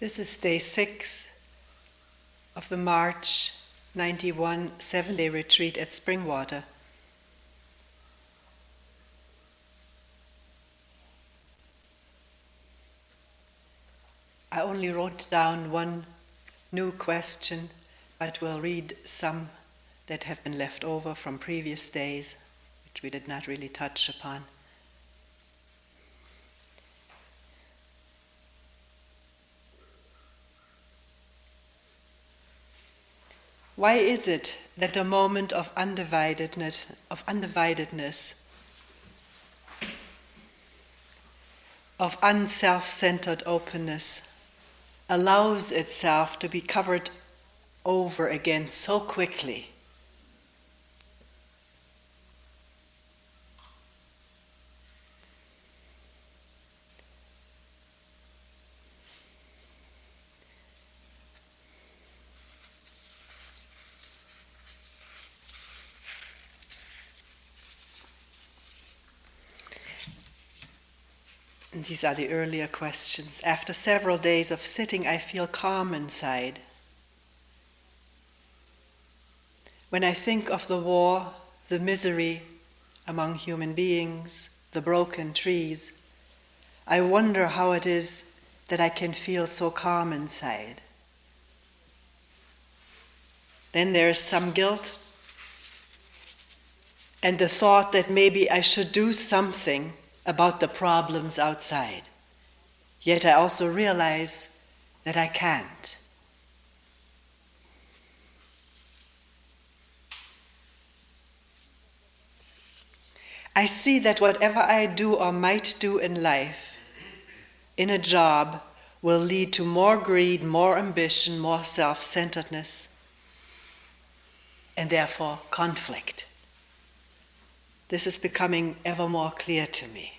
This is day 6 of the March 91 7-day retreat at Springwater. I only wrote down one new question, but will read some that have been left over from previous days, which we did not really touch upon. Why is it that a moment of undividedness, of unself-centered openness, allows itself to be covered over again so quickly? And these are the earlier questions. After several days of sitting, I feel calm inside. When I think of the war, the misery among human beings, the broken trees, I wonder how it is that I can feel so calm inside. Then there is some guilt, and the thought that maybe I should do something about the problems outside. Yet I also realize that I can't. I see that whatever I do or might do in life, in a job, will lead to more greed, more ambition, more self-centeredness, and therefore conflict. This is becoming ever more clear to me.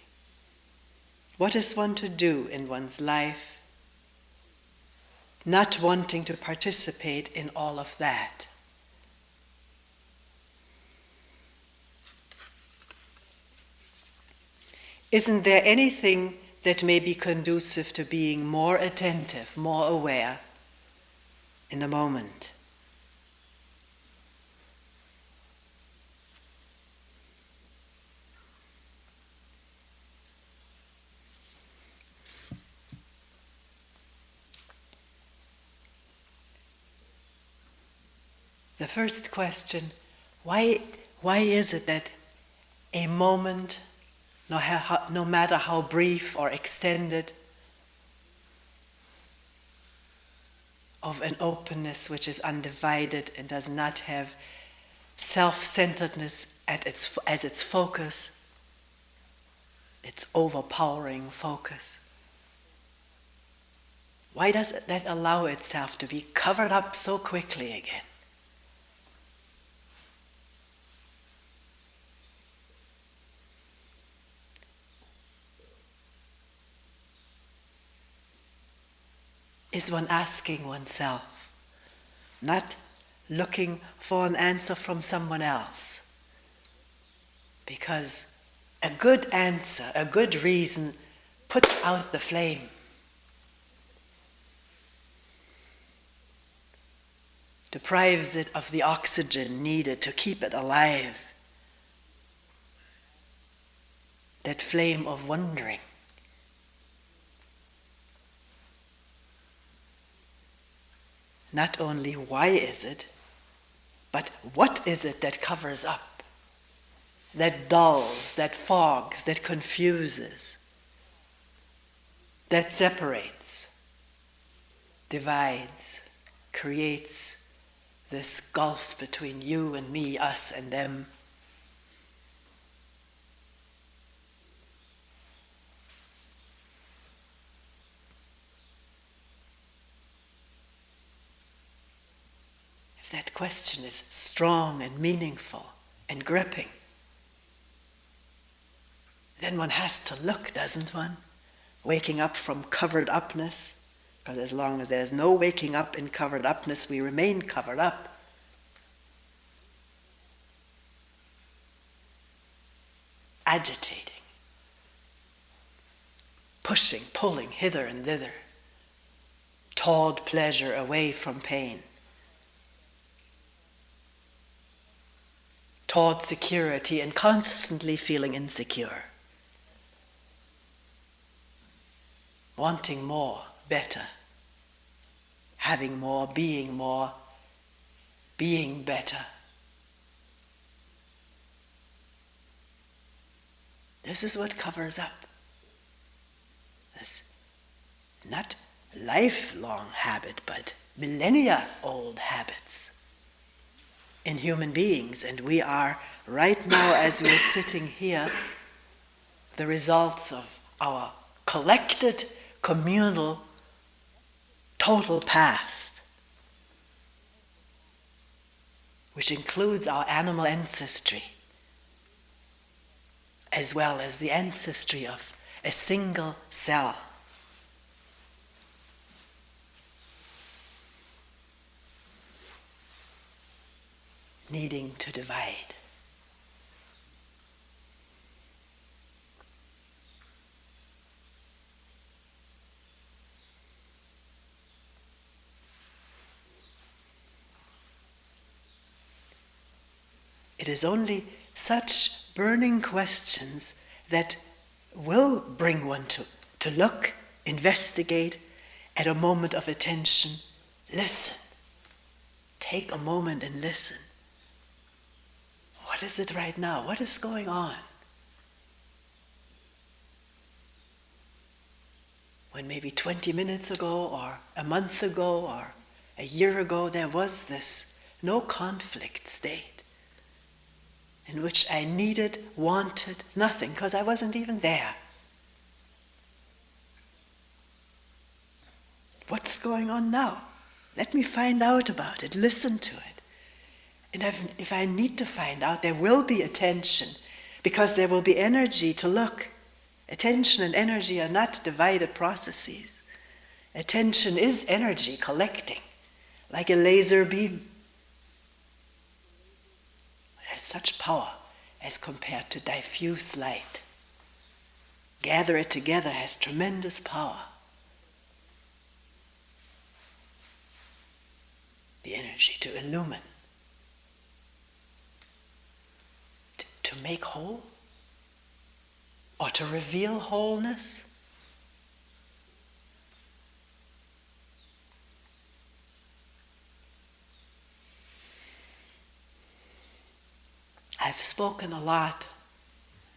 What is one to do in one's life, not wanting to participate in all of that? Isn't there anything that may be conducive to being more attentive, more aware in the moment? The first question, why is it that a moment, no matter how brief or extended, of an openness which is undivided and does not have self-centeredness as its focus, its overpowering focus, why does that allow itself to be covered up so quickly again? Is one asking oneself, not looking for an answer from someone else. Because a good answer, a good reason, puts out the flame. Deprives it of the oxygen needed to keep it alive. That flame of wondering. Not only why is it, but what is it that covers up, that dulls, that fogs, that confuses, that separates, divides, creates this gulf between you and me, us and them? That question is strong and meaningful and gripping. Then one has to look, doesn't one? Waking up from covered upness, because as long as there's no waking up in covered upness, we remain covered up. Agitating, pushing, pulling hither and thither, toward pleasure, away from pain, toward security and constantly feeling insecure, wanting more, better, having more, being better. This is what covers up this not lifelong habit, but millennia-old habits in human beings. And we are, right now as we're sitting here, the results of our collected, communal, total past, which includes our animal ancestry, as well as the ancestry of a single cell. Needing to divide. It is only such burning questions that will bring one to look, investigate, at a moment of attention, listen. Take a moment and listen. What is it right now? What is going on? When maybe 20 minutes ago, or a month ago, or a year ago, there was this no conflict state in which I needed, wanted nothing, because I wasn't even there. What's going on now? Let me find out about it, listen to it. And if I need to find out, there will be attention, because there will be energy to look. Attention and energy are not divided processes. Attention is energy collecting, like a laser beam. It has such power as compared to diffuse light. Gather it together has tremendous power. The energy to illumine, to make whole, or to reveal wholeness. I've spoken a lot,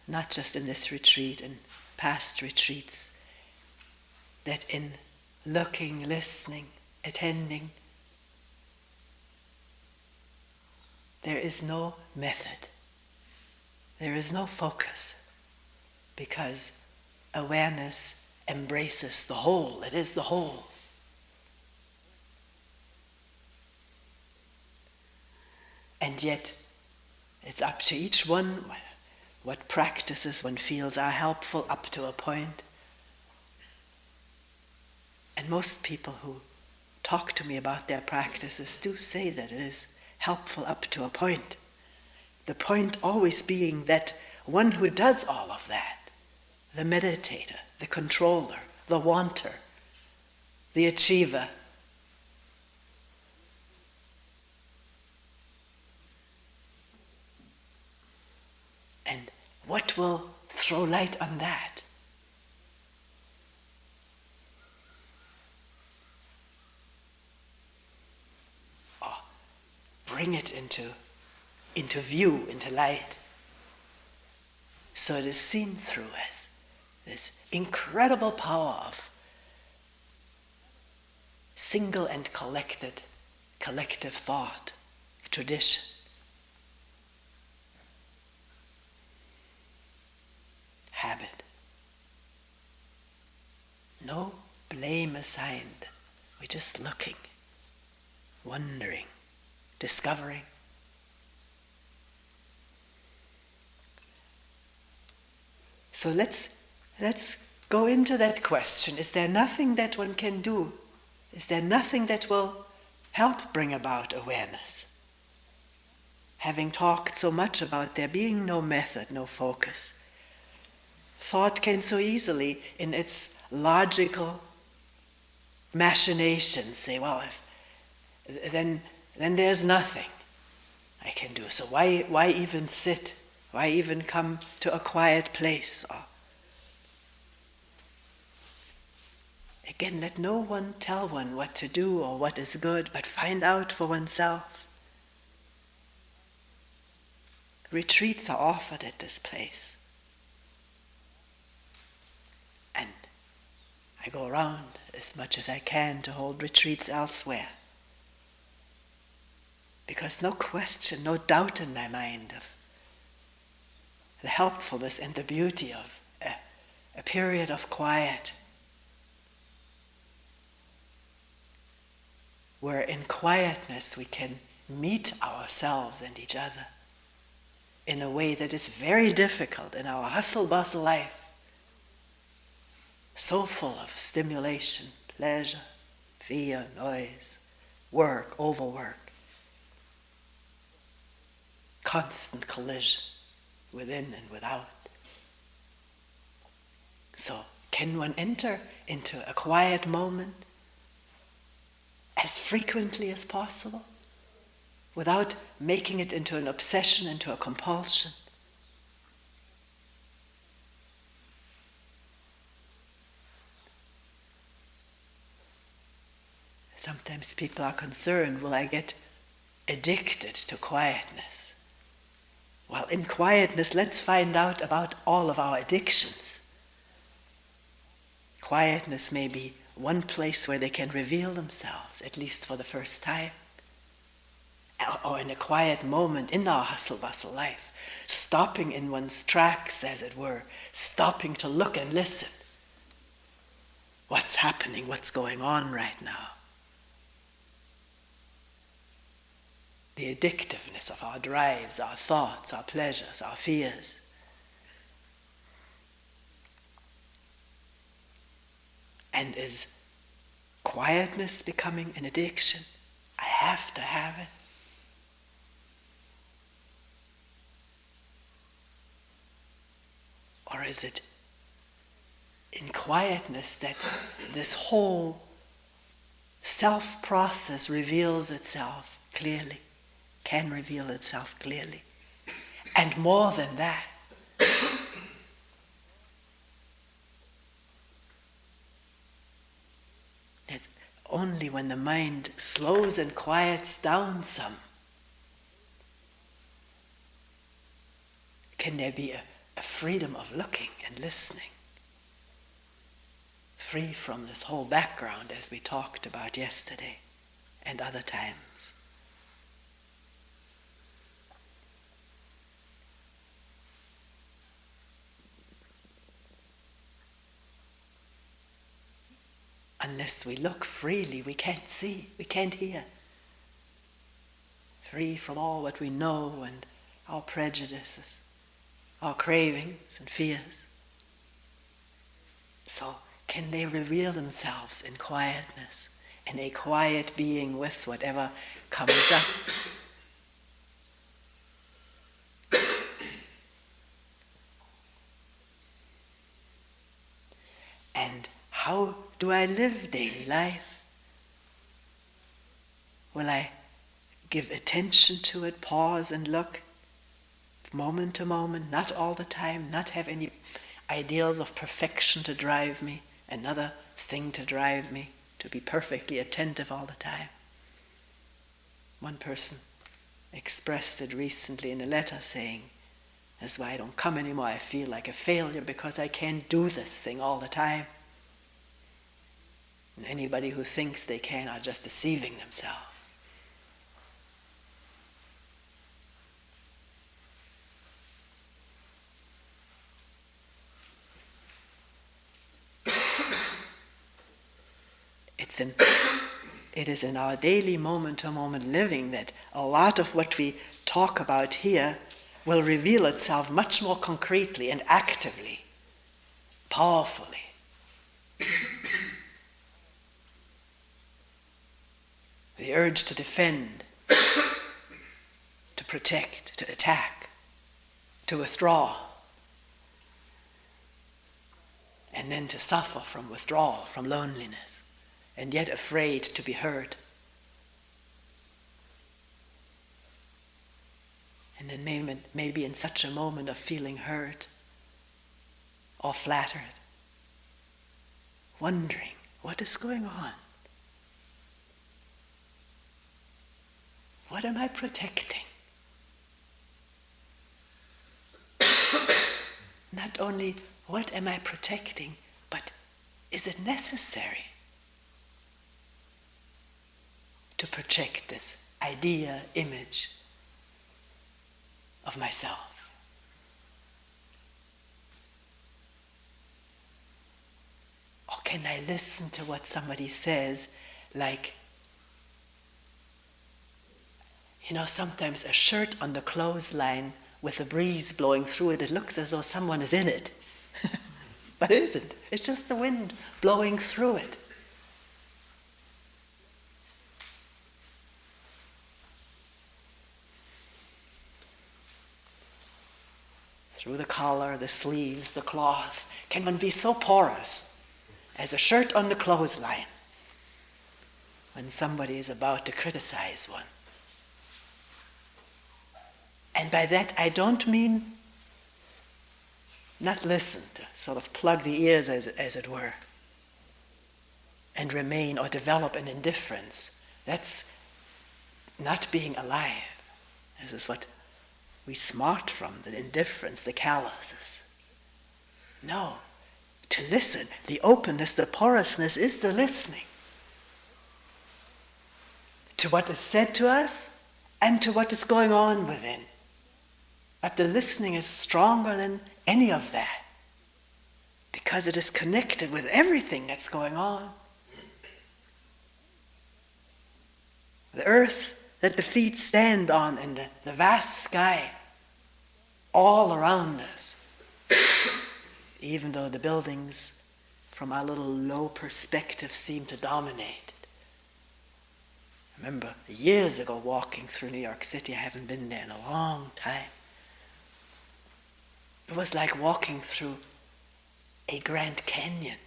not just in this retreat, in past retreats, that in looking, listening, attending, there is no method. There is no focus, because awareness embraces the whole. It is the whole. And yet, it's up to each one what practices one feels are helpful up to a point. And most people who talk to me about their practices do say that it is helpful up to a point. The point always being that one who does all of that, the meditator, the controller, the wanter, the achiever, and what will throw light on that? Or bring it into view, into light, so it is seen through as this incredible power of single and collective thought, tradition. Habit. No blame assigned. We're just looking, wondering, discovering. So let's go into that question. Is there nothing that one can do? Is there nothing that will help bring about awareness? Having talked so much about there being no method, no focus, thought can so easily, in its logical machinations, say, well, then there's nothing I can do. So why even sit? Why even come to a quiet place? Or again, let no one tell one what to do or what is good, but find out for oneself. Retreats are offered at this place. And I go around as much as I can to hold retreats elsewhere. Because no question, no doubt in my mind of the helpfulness and the beauty of a period of quiet, where in quietness we can meet ourselves and each other in a way that is very difficult in our hustle-bustle life, so full of stimulation, pleasure, fear, noise, work, overwork, constant collision within and without. So, can one enter into a quiet moment as frequently as possible without making it into an obsession, into a compulsion? Sometimes people are concerned, will I get addicted to quietness? Well, in quietness, let's find out about all of our addictions. Quietness may be one place where they can reveal themselves, at least for the first time. Or in a quiet moment in our hustle-bustle life, stopping in one's tracks, as it were, stopping to look and listen. What's happening? What's going on right now? The addictiveness of our drives, our thoughts, our pleasures, our fears. And is quietness becoming an addiction? I have to have it. Or is it in quietness that this whole self-process reveals itself clearly, can reveal itself clearly? And more than that, that only when the mind slows and quiets down some can there be a freedom of looking and listening, free from this whole background as we talked about yesterday and other times. Unless we look freely, we can't see, we can't hear. Free from all what we know and our prejudices, our cravings and fears. So, can they reveal themselves in quietness, in a quiet being with whatever comes up? And how do I live daily life? Will I give attention to it, pause and look, moment to moment, not all the time, not have any ideals of perfection to drive me, another thing to drive me, to be perfectly attentive all the time? One person expressed it recently in a letter saying, that's why I don't come anymore, I feel like a failure because I can't do this thing all the time. And anybody who thinks they can are just deceiving themselves. It is in our daily moment-to-moment living that a lot of what we talk about here will reveal itself much more concretely and actively, powerfully. The urge to defend, to protect, to attack, to withdraw, and then to suffer from withdrawal, from loneliness. and yet afraid to be heard. And then maybe in such a moment of feeling heard or flattered, wondering what is going on. What am I protecting? Not only what am I protecting, but is it necessary to project this idea, image of myself? Or can I listen to what somebody says, like, sometimes a shirt on the clothesline with a breeze blowing through it, it looks as though someone is in it. But it isn't. It's just the wind blowing through it. Through the collar, the sleeves, the cloth, can one be so porous as a shirt on the clothesline when somebody is about to criticize one? And by that I don't mean not listen, to sort of plug the ears as it were, and remain or develop an indifference. That's not being alive. This is what we smart from, the indifference, the calluses. No, to listen, the openness, the porousness is the listening to what is said to us and to what is going on within. But the listening is stronger than any of that, because it is connected with everything that's going on. The earth that the feet stand on and the vast sky all around us, even though the buildings from our little low perspective seem to dominate it. I remember years ago walking through New York City. I haven't been there in a long time. It was like walking through a Grand Canyon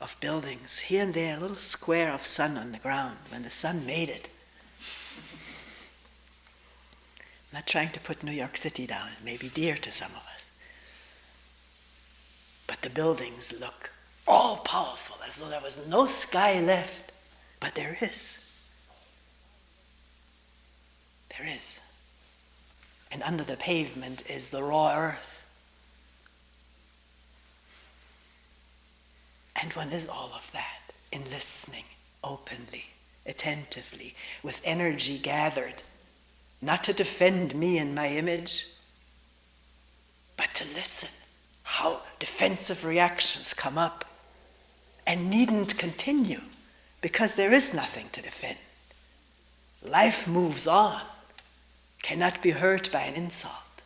of buildings. Here and there, a little square of sun on the ground when the sun made it. I'm not trying to put New York City down. It may be dear to some of us. But the buildings look all powerful, as though there was no sky left. But there is. There is. And under the pavement is the raw earth. And one is all of that in listening openly, attentively, with energy gathered, not to defend me and my image, but to listen how defensive reactions come up and needn't continue, because there is nothing to defend. Life moves on. Cannot be hurt by an insult.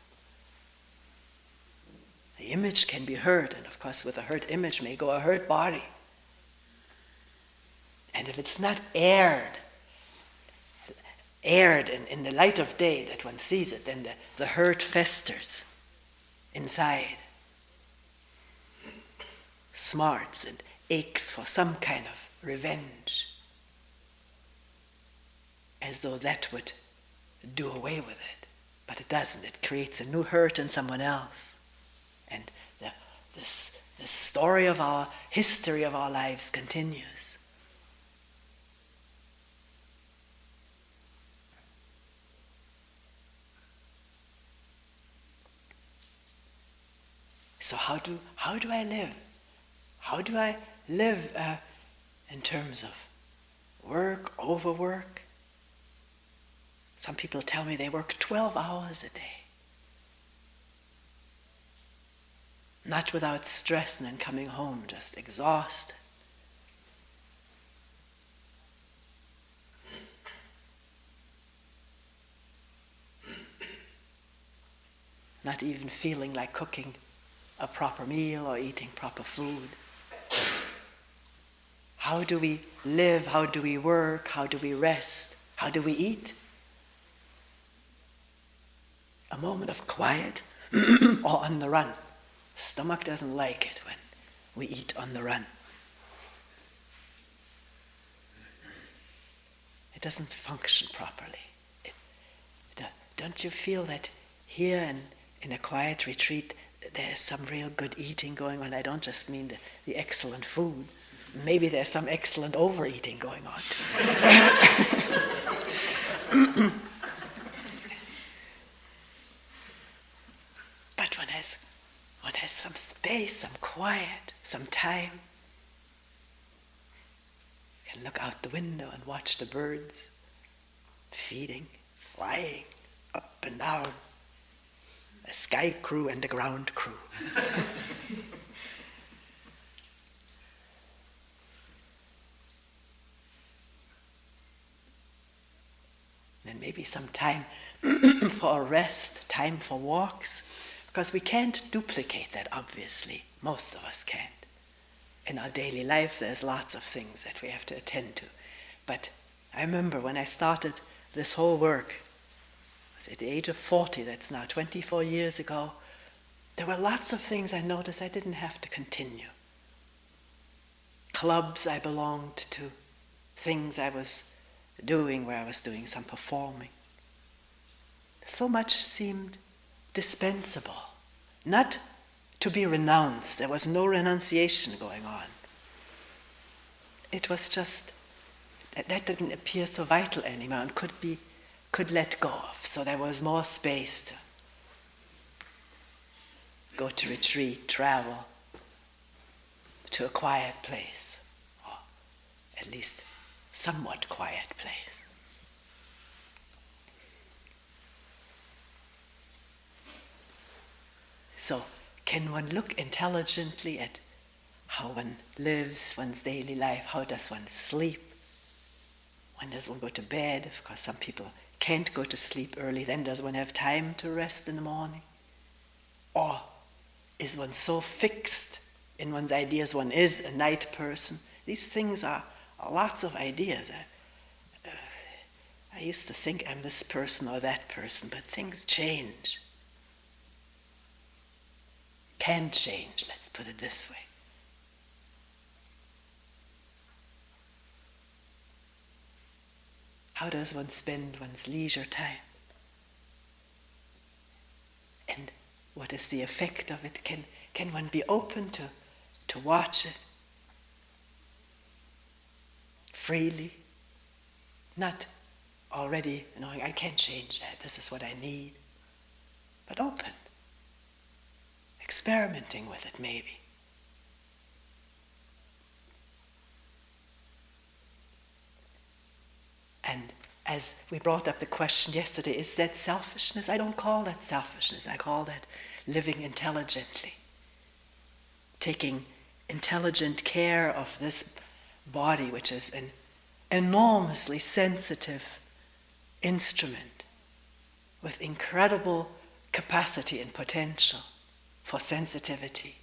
The image can be hurt, and of course with a hurt image may go a hurt body. And if it's not aired in the light of day that one sees it, then the hurt festers inside, smarts and aches for some kind of revenge, as though that would do away with it. But it doesn't. It creates a new hurt in someone else. And the story of our history of our lives continues. So how do I live? How do I live in terms of work, overwork? Some people tell me they work 12 hours a day. Not without stress, and then coming home just exhausted. Not even feeling like cooking a proper meal or eating proper food. How do we live? How do we work? How do we rest? How do we eat? A moment of quiet or on the run. The stomach doesn't like it when we eat on the run. it doesn't function properly. Don't you feel that here in a quiet retreat there's some real good eating going on? I don't just mean the excellent food. Maybe there's some excellent overeating going on too. But one has some space, some quiet, some time. You can look out the window and watch the birds feeding, flying up and down. A sky crew and a ground crew. Then maybe some time for a rest, time for walks, because we can't duplicate that, obviously. Most of us can't. In our daily life, there's lots of things that we have to attend to. But I remember when I started this whole work, at the age of 40, that's now 24 years ago, there were lots of things I noticed I didn't have to continue. Clubs I belonged to, things I was doing where I was doing some performing. So much seemed dispensable, not to be renounced. There was no renunciation going on. It was just, that didn't appear so vital anymore and could let go of. So there was more space to go to retreat, travel to a quiet place, or at least somewhat quiet place. So can one look intelligently at how one lives, one's daily life? How does one sleep? When does one go to bed? Of course, some people can't go to sleep early. Then does one have time to rest in the morning? Or is one so fixed in one's ideas one is a night person? These things are lots of ideas. I used to think I'm this person or that person, but things change. Can change, let's put it this way. How does one spend one's leisure time? And what is the effect of it? Can one be open to watch it freely? Not already knowing I can't change that, this is what I need. But open. Experimenting with it maybe. And as we brought up the question yesterday, is that selfishness? I don't call that selfishness. I call that living intelligently. Taking intelligent care of this body, which is an enormously sensitive instrument with incredible capacity and potential for sensitivity,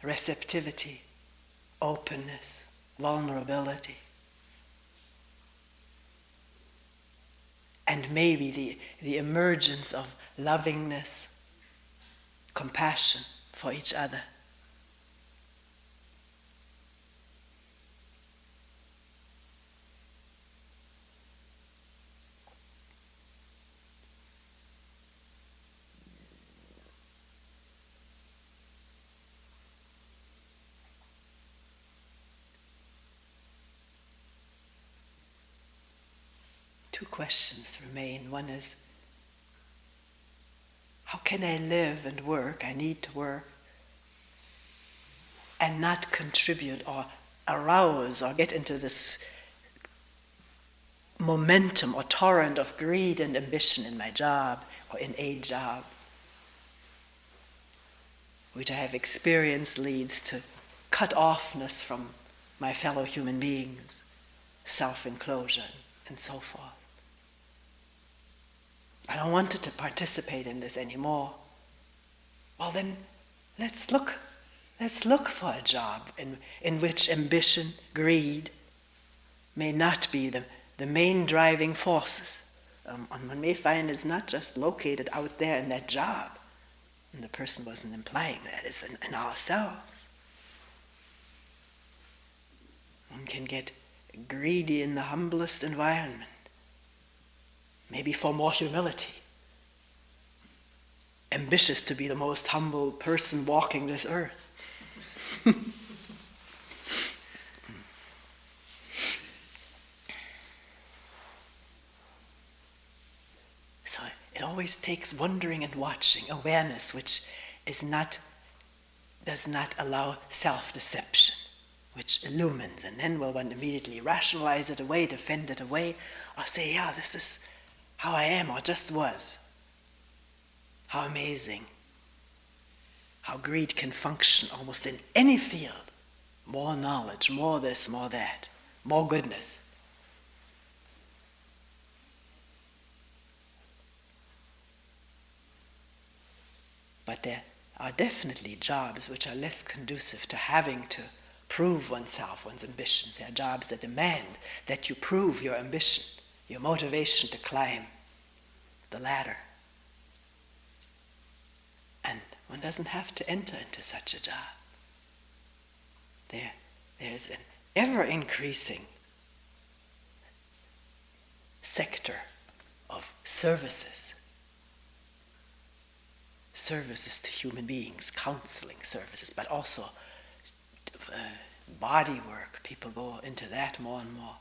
receptivity, openness, vulnerability. And maybe the emergence of lovingness, compassion for each other. Two questions remain. One is, how can I live and work? I need to work and not contribute or arouse or get into this momentum or torrent of greed and ambition in my job or in a job, which I have experienced leads to cut-offness from my fellow human beings, self-enclosure, and so forth. I don't want to participate in this anymore. Well then, let's look for a job in which ambition, greed, may not be the main driving forces. And one may find it's not just located out there in that job. And the person wasn't implying that, it's in ourselves. One can get greedy in the humblest environment, maybe for more humility, ambitious to be the most humble person walking this earth. So it always takes wondering and watching, awareness, which does not allow self-deception, which illumines, and then will one immediately rationalize it away, defend it away, or say, yeah, this is how I am, or just was. How amazing. How greed can function almost in any field. More knowledge, more this, more that, more goodness. But there are definitely jobs which are less conducive to having to prove oneself, one's ambitions. There are jobs that demand that you prove your ambition, your motivation to climb the ladder. And one doesn't have to enter into such a job. There's an ever-increasing sector of services to human beings, counseling services, but also body work. People go into that more and more,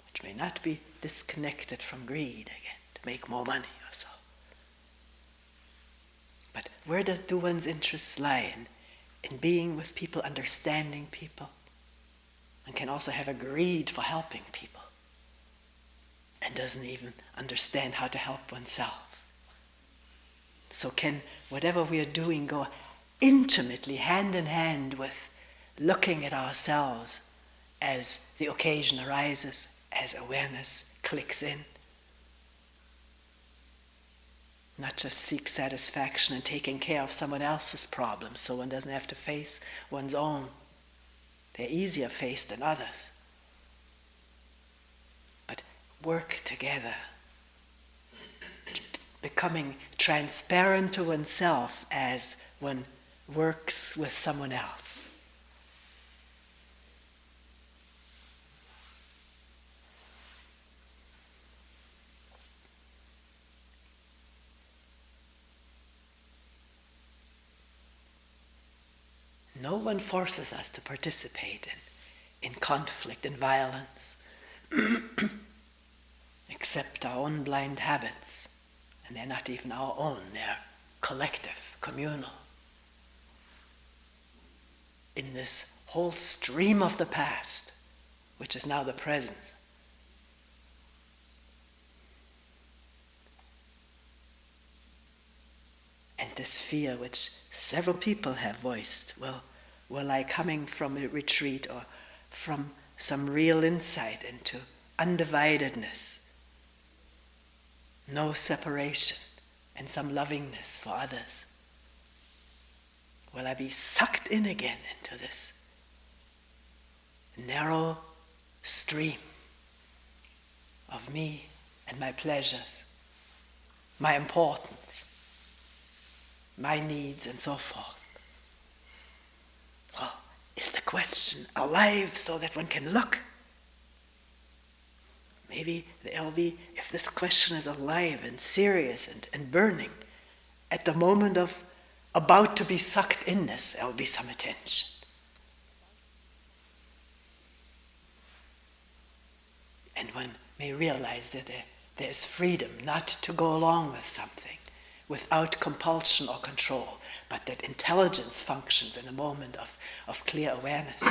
which may not be disconnected from greed again, to make more money or so. But where do one's interests lie? In being with people, understanding people. One can also have a greed for helping people and doesn't even understand how to help oneself. So can whatever we are doing go intimately hand in hand with looking at ourselves as the occasion arises, as awareness clicks in. Not just seek satisfaction and taking care of someone else's problems so one doesn't have to face one's own. They're easier faced than others. But work together, becoming transparent to oneself as one works with someone else. No one forces us to participate in conflict and violence, except our own blind habits. And they're not even our own, they're collective, communal. In this whole stream of the past, which is now the present. And this fear which several people have voiced, were like coming from a retreat or from some real insight into undividedness, no separation, and some lovingness for others. Will I be sucked in again into this narrow stream of me and my pleasures, my importance, my needs, and so forth? Well, is the question alive so that one can look? Maybe there'll be, if this question is alive and serious and burning, at the moment of about to be sucked in this, there'll be some attention. And one may realize that there is freedom not to go along with something without compulsion or control, but that intelligence functions in a moment of clear awareness.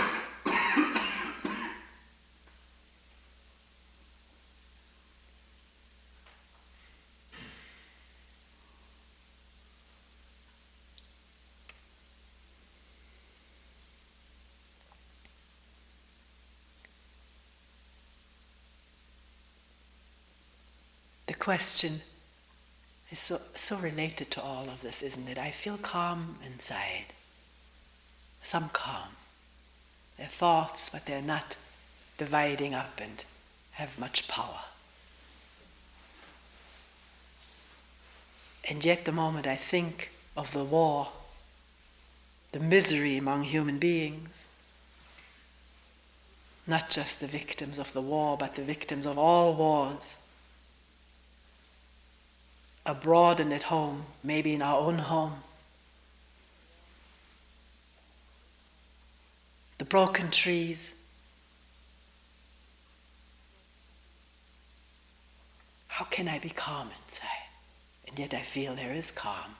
The question is so related to all of this, isn't it? I feel calm inside. Some calm. They're thoughts, but they're not dividing up and have much power. And yet the moment I think of the war, the misery among human beings, Not just the victims of the war, but the victims of all wars. Abroad and at home, maybe in our own home. The broken trees. How can I be calm inside? And yet I feel there is calm,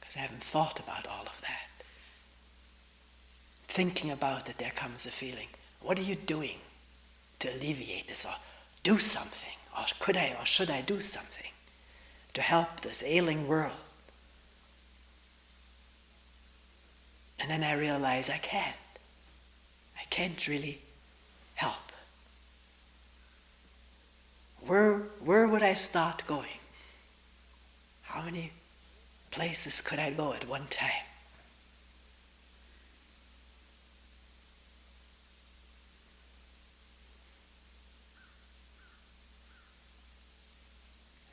because I haven't thought about all of that. Thinking about it, there comes a feeling. What are you doing to alleviate this, or do something, or could I, or should I do something to help this ailing world? And then I realize I can't. I can't really help. Where would I start going? How many places could I go at one time?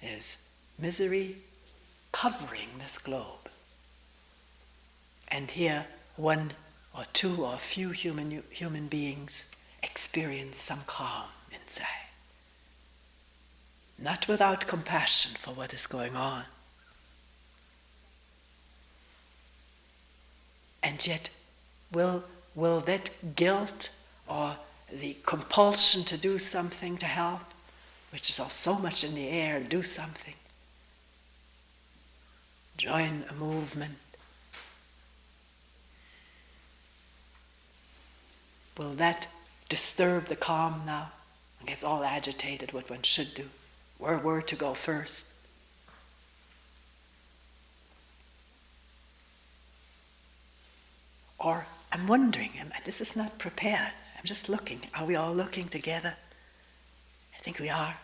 There's misery covering this globe. And here, one or two or a few human beings experience some calm inside. Not without compassion for what is going on. And yet, will that guilt or the compulsion to do something to help, which is all so much in the air, do something, join a movement, will that disturb the calm now and gets all agitated what one should do, where to go first? Or I'm wondering, this is not prepared, I'm just looking, are we all looking together? I think we are.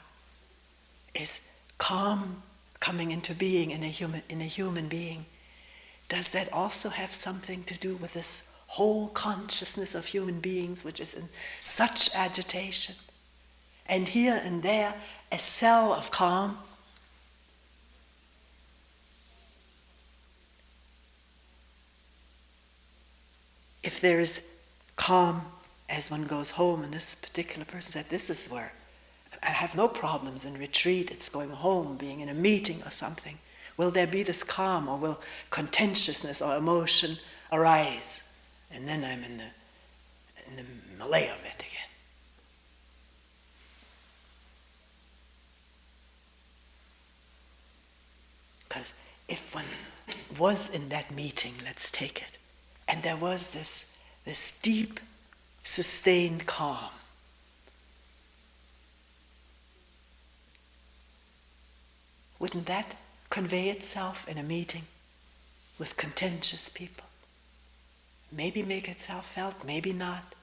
Is calm coming into being in a human being? Does that also have something to do with this whole consciousness of human beings, which is in such agitation? And here and there, a cell of calm. If there is calm as one goes home, and this particular person said, this is where I have no problems in retreat, it's going home, being in a meeting or something. Will there be this calm, or will contentiousness or emotion arise? And then I'm in the melee of it again. Because if one was in that meeting, let's take it, and there was this deep, sustained calm, wouldn't that convey itself in a meeting with contentious people? Maybe make itself felt, maybe not.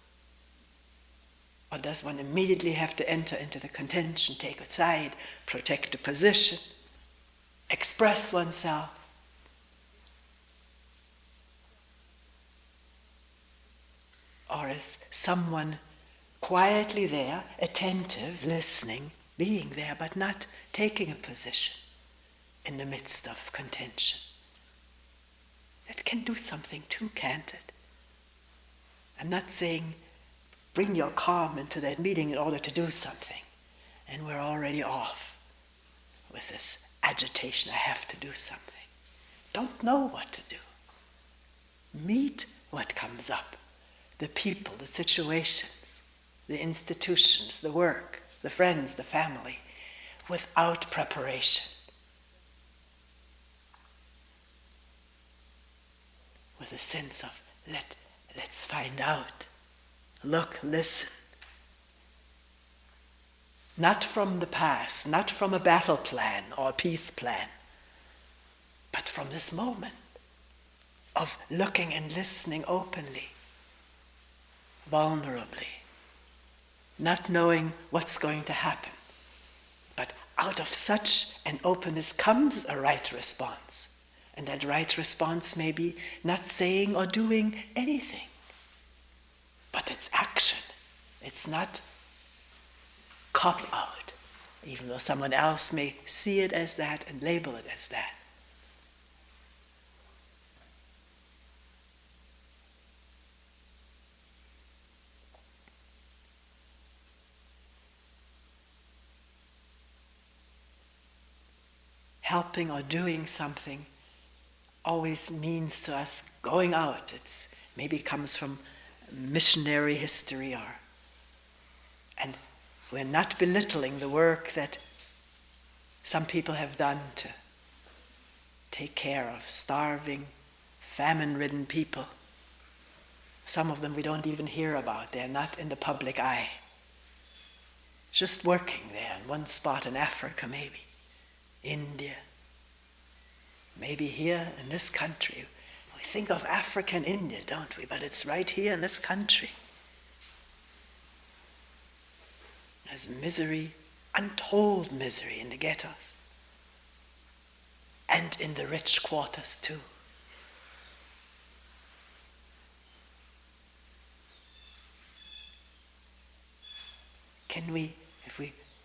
Or does one immediately have to enter into the contention, take a side, protect a position, express oneself? Or is someone quietly there, attentive, listening, being there, but not taking a position in the midst of contention? That can do something too, can't it? I'm not saying bring your calm into that meeting in order to do something, and we're already off with this agitation, I have to do something. Don't know what to do. Meet what comes up, the people, the situations, the institutions, the work, the friends, the family, without preparation. With a sense of let's find out. Look, listen. Not from the past, not from a battle plan or a peace plan, but from this moment of looking and listening openly, vulnerably, not knowing what's going to happen. But out of such an openness comes a right response. And that right response may be not saying or doing anything, but it's action. It's not cop out, even though someone else may see it as that and label it as that. helping or doing something always means to us going out. It's maybe comes from missionary history, and we're not belittling the work that some people have done to take care of starving, famine-ridden people. Some of them we don't even hear about. They're not in the public eye. Just working there in one spot in Africa, maybe, India, maybe here in this country. We think of Africa and India, don't we? But it's right here in this country. There's misery, untold misery in the ghettos. And in the rich quarters too. Can we,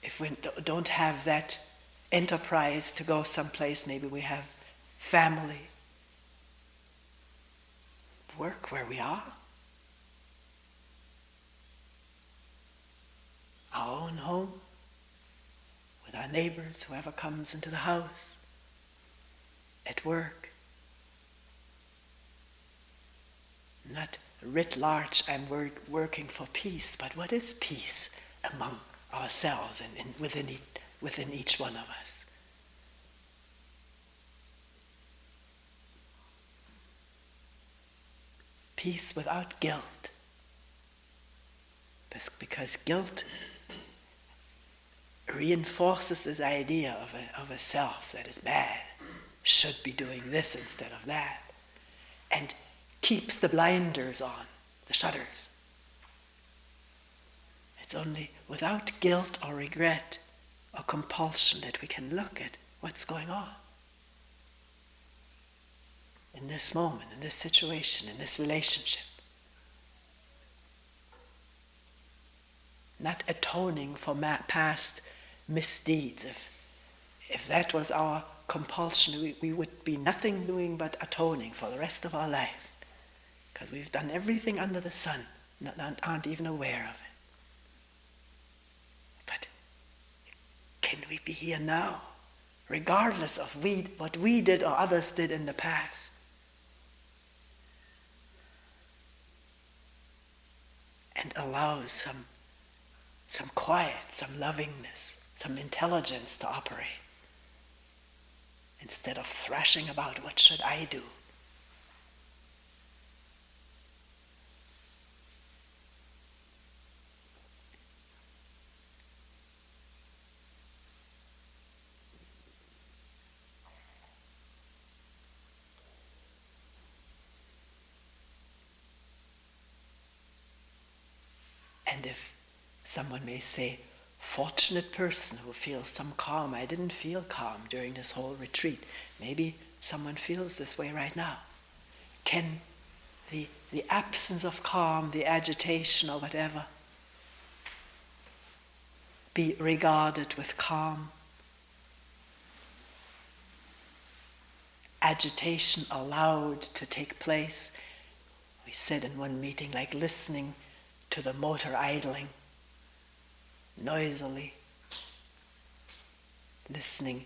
if we don't have that enterprise to go someplace, maybe we have family, work where we are, our own home, with our neighbors, whoever comes into the house, at work. Not writ large, I'm working for peace, but what is peace among ourselves and within each one of us? Peace without guilt. Because guilt reinforces this idea of a self that is bad, should be doing this instead of that, and keeps the blinders on, the shutters. It's only without guilt or regret or compulsion that we can look at what's going on in this moment, in this situation, in this relationship. Not atoning for past misdeeds. If that was our compulsion, we would be nothing doing but atoning for the rest of our life, because we've done everything under the sun, aren't even aware of it. But can we be here now, regardless of what we did or others did in the past? And allow some quiet, some lovingness, some intelligence to operate, instead of thrashing about, what should I do? And if someone may say, fortunate person who feels some calm. I didn't feel calm during this whole retreat. Maybe someone feels this way right now. Can the absence of calm, the agitation or whatever, be regarded with calm? Agitation allowed to take place. We said in one meeting, like listening to the motor idling, noisily, listening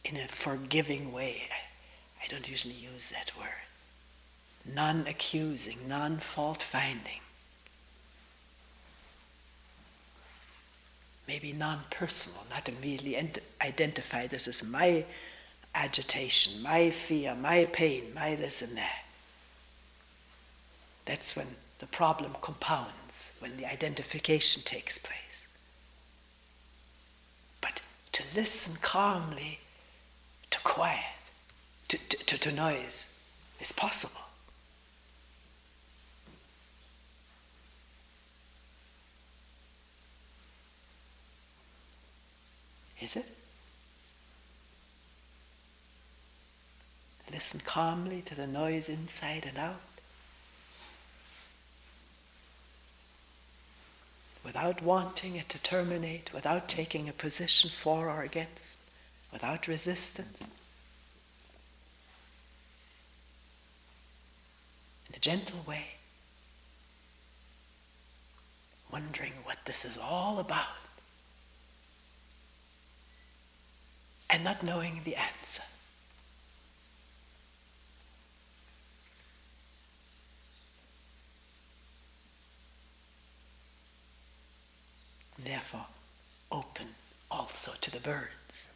in a forgiving way. I don't usually use that word. Non-accusing, non-fault-finding. Maybe non-personal, not immediately identify this as my agitation, my fear, my pain, my this and that. That's when the problem compounds, when the identification takes place. But to listen calmly to quiet, to noise, is possible. Is it? Listen calmly to the noise inside and out, without wanting it to terminate, without taking a position for or against, without resistance. In a gentle way, wondering what this is all about. and not knowing the answer. Therefore, open also to the birds.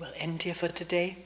We will end here for today.